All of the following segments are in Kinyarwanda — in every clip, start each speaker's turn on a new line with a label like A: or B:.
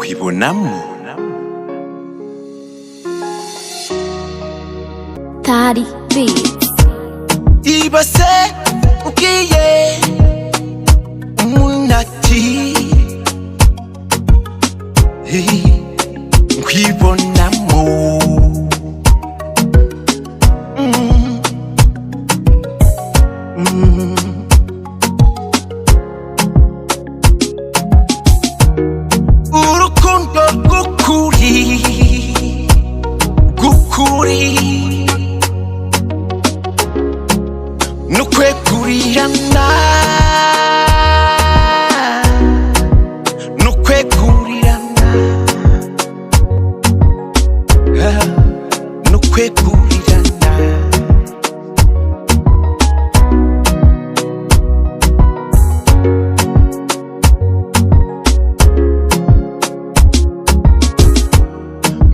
A: kwibonamo
B: Tari Beats.
C: Ibase ugiye umunati kwibonamo urukundo rw'ukuri nukwekurirana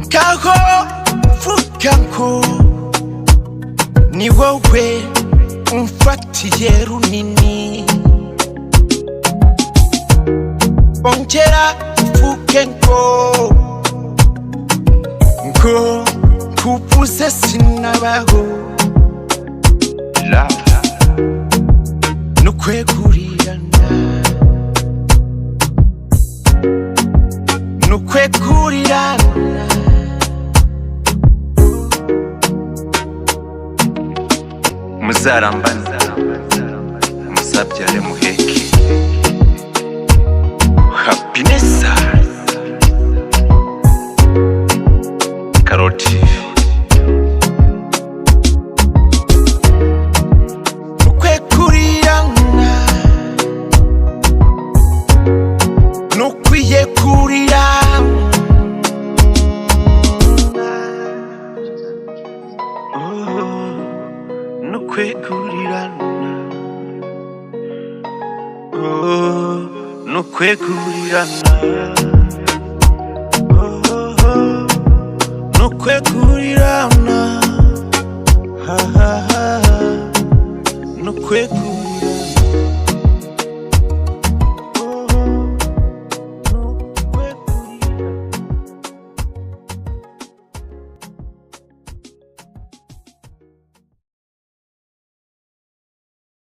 C: ngaho vuga ngo ni wowe umfatiye runini, ongera uvuge ngo kubuze sinabaho. Nukwekurirana
A: muzarambana muzabyare muheke happiness karoti
C: nukwekurirana nukwiye kurirana
A: nukwekurirana
C: nukwekurirana